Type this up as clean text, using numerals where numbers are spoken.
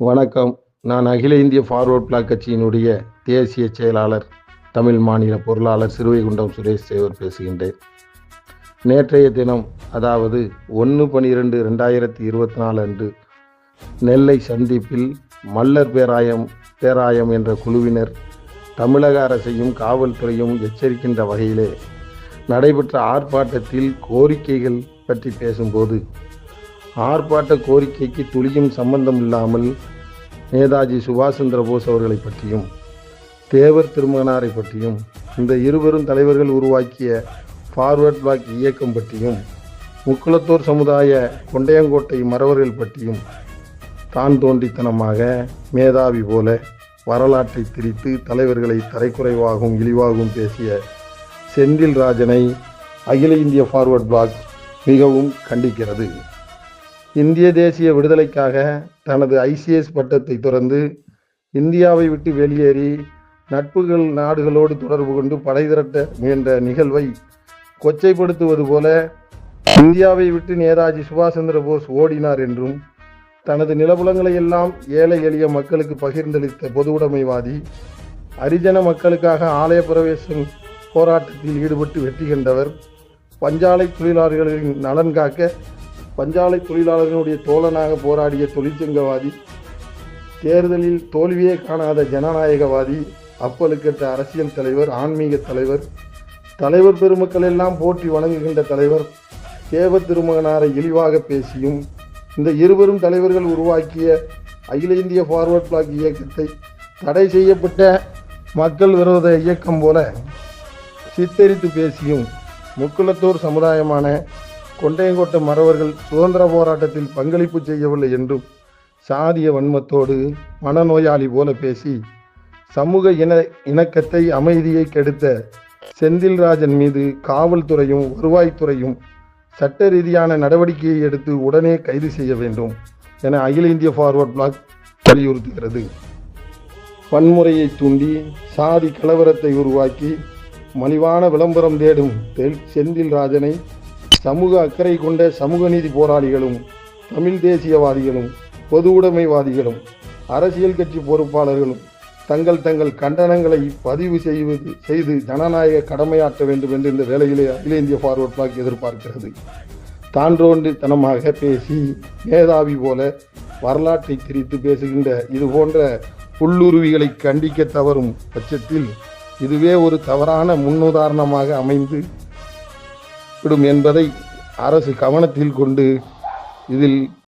வணக்கம். நான் அகில இந்திய ஃபார்வர்ட் பிளாக் கட்சியினுடைய தேசிய செயலாளர், தமிழ் மாநில பொருளாளர் சிறுவைகுண்டம் சுரேஷ் தேவர் பேசுகின்றேன். நேற்றைய தினம், அதாவது 1/12/2024 அன்று நெல்லை சந்திப்பில் மல்லர் பேராயம் என்ற குழுவினர் தமிழக அரசையும் காவல்துறையும் எச்சரிக்கின்ற வகையிலே நடைபெற்ற ஆர்ப்பாட்டத்தில் கோரிக்கைகள் பற்றி பேசும்போது, ஆர்ப்பாட்ட கோரிக்கைக்கு துளியும் சம்பந்தம் இல்லாமல் நேதாஜி சுபாஷ் சந்திர போஸ் அவர்களை பற்றியும் தேவர் திருமகனாரை பற்றியும் இந்த இருவரும் தலைவர்கள் உருவாக்கிய ஃபார்வர்ட் பிளாக் இயக்கம் பற்றியும் முக்குளத்தூர் சமுதாய கொண்டையங்கோட்டை மறவர்கள் பற்றியும் தான் தோன்றித்தனமாக மேதாவி போல வரலாற்றை திரித்து தலைவர்களை தரைக்குறைவாகவும் இழிவாகவும் பேசிய செந்தில் ராஜனை அகில இந்திய ஃபார்வர்ட் பிளாக் மிகவும் கண்டிக்கிறது. இந்திய தேசிய விடுதலைக்காக தனது ICS பட்டத்தை துறந்து இந்தியாவை விட்டு வெளியேறி நட்புகள் நாடுகளோடு தொடர்பு கொண்டு படை திரட்ட முயன்ற நிகழ்வை கொச்சைப்படுத்துவது போல இந்தியாவை விட்டு நேதாஜி சுபாஷ் சந்திர போஸ் ஓடினார் என்றும், தனது நிலபுலங்களை எல்லாம் ஏழை எளிய மக்களுக்கு பகிர்ந்தளித்த பொதுவுடைமைவாதி, ஹரிஜன மக்களுக்காக ஆலய பிரவேசம் போராட்டத்தில் ஈடுபட்டு வெற்றி கண்டவர், பஞ்சாலை தொழிலாளர்களின் நலன் காக்க பஞ்சாலை தொழிலாளர்களுடைய தோழனாக போராடிய தொழிற்சங்கவாதி, தேர்தலில் தோல்வியே காணாத ஜனநாயகவாதி, அப்பலுக்கற்ற அரசியல் தலைவர், ஆன்மீக தலைவர் பெருமக்கள் எல்லாம் போற்றி வணங்குகின்ற தலைவர் தேவர் திருமகனாரை இழிவாக பேசியும், இந்த இருவரும் தலைவர்கள் உருவாக்கிய அகில இந்திய ஃபார்வர்ட் பிளாக் இயக்கத்தை தடை செய்யப்பட்ட மக்கள் விரோத இயக்கம் போல சித்தரித்து பேசியும், முக்குளத்தூர் சமுதாயமான கொண்டையங்கோட்டை மறவர்கள் சுதந்திர போராட்டத்தில் பங்களிப்பு செய்யவில்லை என்றும், சாதிய வன்மத்தோடு மனநோயாளி போல பேசி சமூக இணக்கத்தை அமைதியை கெடுத்த செந்தில்ராஜன் மீது காவல்துறையும் வருவாய்த்துறையும் சட்ட ரீதியான நடவடிக்கையை எடுத்து உடனே கைது செய்ய வேண்டும் என அகில இந்திய ஃபார்வர்ட் பிளாக் வலியுறுத்துகிறது. வன்முறையை தூண்டி சாதி கலவரத்தை உருவாக்கி மலிவான விளம்பரம் தேடும் செந்தில்ராஜனை சமூக அக்கறை கொண்ட சமூக நீதி போராளிகளும், தமிழ் தேசியவாதிகளும், பொது உடைமைவாதிகளும், அரசியல் கட்சி பொறுப்பாளர்களும் தங்கள் கண்டனங்களை பதிவு செய்து ஜனநாயக கடமையாற்ற வேண்டும் என்று இந்த வேளையிலே அகில இந்திய ஃபார்வர்ட் பிளாக் எதிர்பார்க்கிறது. தான்றோன்றித்தனமாக பேசி மேதாவி போல வரலாற்றை திரித்து பேசுகின்ற இது போன்ற புல்லுருவிகளை கண்டிக்க தவறும் பட்சத்தில் இதுவே ஒரு தவறான முன்னுதாரணமாக அமைந்து விடும் என்பதை அரசு கவனத்தில் கொண்டு இதில்